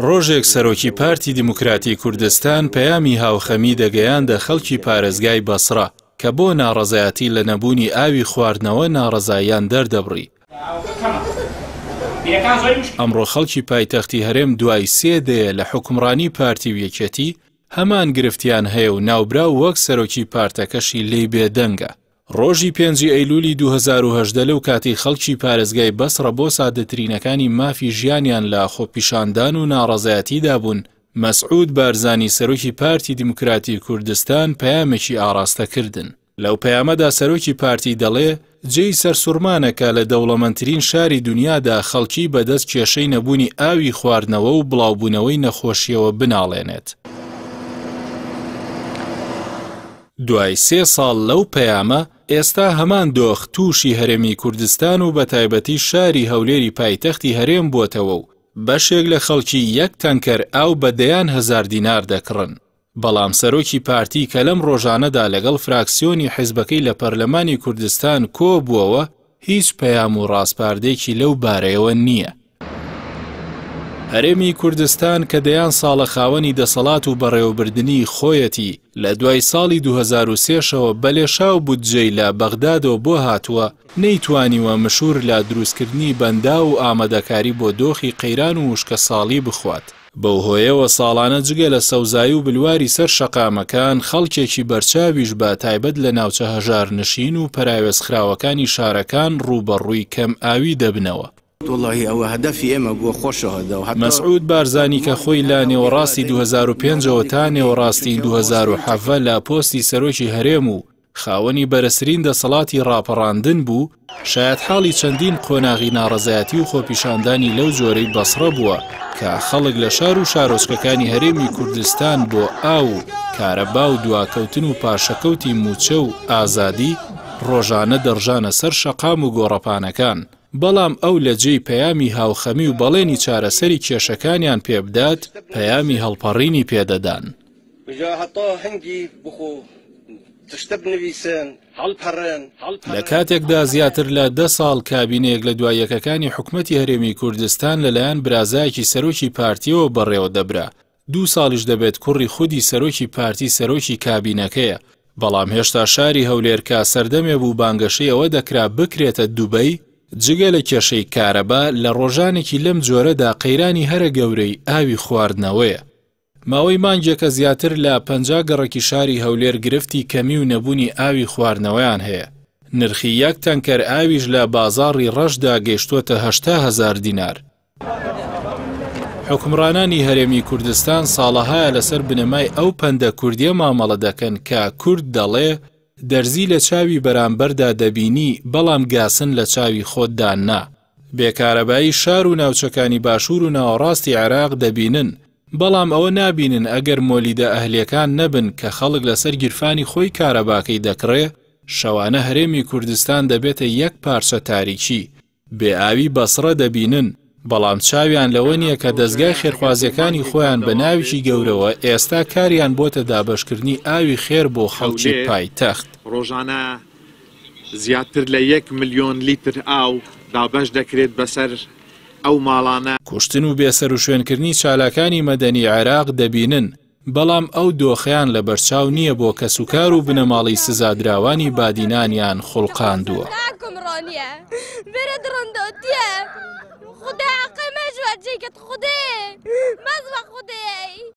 ڕۆژێک سەرۆکی پارتی دیموکراتی کوردستان پەیامی هاوخەمی دەگەیاندە خەڵکی پارێزگای بەسڕە کە بۆ ناڕەزایەتی لە نەبوونی ئاوی خواردنەوە ناڕەزاییان دەردەبڕی. ئەمڕۆ خەڵکی پایتەختی هەرێم دوای 3 دەیە لە حوکمڕانی پارتی و یەکێتی هەمان گرفتیان هەیە و ناوبرا وەک سەرۆکی پارتەکەشی لێی بێدەنگە. ڕۆژی 5 ئەیلولی 2010 لەو کاتی خەڵکی پارێزگای بەسڕە بۆ سادەترینەکانی مافی ژیانیان لە خۆپیشاندان و ناڕەزایەتیدا بوون. مەسعود بارزانی سەرۆکی پارتی دیموکراتی کوردستان پەیامێکی ئاڕاستەکردن. لەو پەیامەدا سەرۆکی پارتی دەڵێ جێی سەرسوورمانەکە لە دەوڵەمەندترین شاری دنیادا خەڵکی بەدەست کێشەی نەبوونی ئاوی خواردنەوە و بڵاوبوونەوەی نەخۆشیەوە بناڵێنێت. دوای 3 ساڵ لەو پەیامە ئێستا هەمان دۆخ تووشی هەرێمی کوردستان و بە تایبەتی شاری هەولێری پایتەختی هەرێم بووتەوە و بەشێک لە خەڵکی 1 تەنکەر ئاو بە دەیان 1000 دینار دەکڕن. بەڵام سەرۆکی پارتی کە لەم ڕۆژانەدا لەگەڵ فراکسیۆنی حیزبەکەی لە پەرلەمانی کوردستان کۆ بووەوە هیچ پەیام و ڕاستپاردێکی لەو بارەیەوە نییە. هەرێمی کوردستان کە دەیان ساڵە خاوەنی دەسەڵات و بەڕێوەبردننی خۆیەتی لە دوای ساڵی 2003شەوە بەلێشاو بودجەی لە بەغدادەوە بۆ هاتووە نەیتوانیوە مشهور لە دروستکردنی بەندا و ئامادەکاری بۆ دۆخی قەیران و وشکە ساڵی بخوات. بەو هۆیەوە ساڵانە جگە لە سەوزایی و بلواری سەر شەقامەکان خەڵکێکی بەرچاویش بە تایبەت لە ناوچە هەژارنشین و پەراوێزخراوەکانی شارەکان ڕوبەڕووی کەم ئاوی دەبنەوە. مەسعود بارزانی کە خۆی لە نێوەڕاستی 2005ەوە تا نێوەڕاستی 2007 لە پۆستی سەرۆکی هەرێم و خاوەنی بەرزترین دەسەڵاتی ڕاپەڕاندن بوو، شاید حاڵی چەندین قۆناغی ناڕەزایەتی و خۆپیشاندانی لەو جۆرەی بەسڕە بووە کە خەڵک لە شار و شارۆچکەکانی هەرێمی کوردستان بۆ ئاو و کارەبا و دواکەوتن و پاشەکەوتی موچە و ئازادی ڕۆژانە دەڕژانە سەر شەقام و گۆڕەپانەکان. بەڵام ئەو لە جێی پەیامی هاوخەمی و بەڵێنی چارەسەری کێشەکانیان پێبدات پەیامی هەڵپەڕینی پێدەدان. لە کاتێکدا زیاتر لە 10 ساڵ کابینەیەک لە دوایەکەکانی حکومەتی هەرێمی کوردستان لەلایەن برازایەکی سەرۆکی پارتیەوە بەڕێوە دەبرا. 2 ساڵیش دەبێت کوڕی خودی سەرۆکی پارتی سەرۆکی کابینەکەیە. بەڵام هێشتا شاری هەولێر کە سەردەمێ بوو بانگەشەی ئەوە دەکرا بکرێتە دووبەی جگە لە کێشەی کارەبا لە ڕۆژانێکی لەم جۆرەدا قەیرانی هەرە گەورەی ئاوی خواردنەوەیە. ماوەی مانگێکە زیاتر لە 50 گەڕێکی شاری هەولێر گرفتی کەمی و نەبوونی ئاوی خواردنەوەیان هەیە. نرخی 1 تەنکەر ئاویش لە بازاڕی ڕەشدا گەیشتووەتە 80,000 دینار. حکمڕانانی هەرێمی کوردستان ساڵەهایە لەسەر بنەمای ئەو پەندە کوردیە مامەڵە دەکەن کە کورد دەڵێ دەرزی لە چاوی بەرامبەردا دەبینی بەڵام گاسن لە چاوی خۆتدا نا. بێکارەبایی شار و ناوچەکانی باشوور و ناوەڕاستی عێراق دەبینن بەڵام ئەوە نابینن ئەگەر مۆلیدە ئەهلیەکان نەبن کە خەڵک لەسەر گیرفانی خۆی کارەباکەی دەکڕێ شەوانە هەرێمی کوردستان دەبێتە 1 پارچە تاریکی. بێئاوی بەسڕە دەبینن بەڵام چاویان لەوە نییە کە دەستگای خێرخوازیەکانی خۆیان بە ناویی گەورەوە ئێستا کاریان بۆتە دابەشکردنی ئاوی خێر بۆ خەڵکی پایتەخت. ڕۆژانە زیاتر لە 1 ملیۆن لیتر ئاو دابەش دەکرێت بەسەر ئەو ماڵانە. کوشتن و بێسەر و شوێنکردنی چالاکانی مەدەنی عێراق دەبینن بەڵام ئەو دۆخیان لە بەرچاو نییە بۆ کەسوکار و بنەماڵی سزادراوانی بادینانیان خوڵقاندووە. خدا قمش وجهك خدي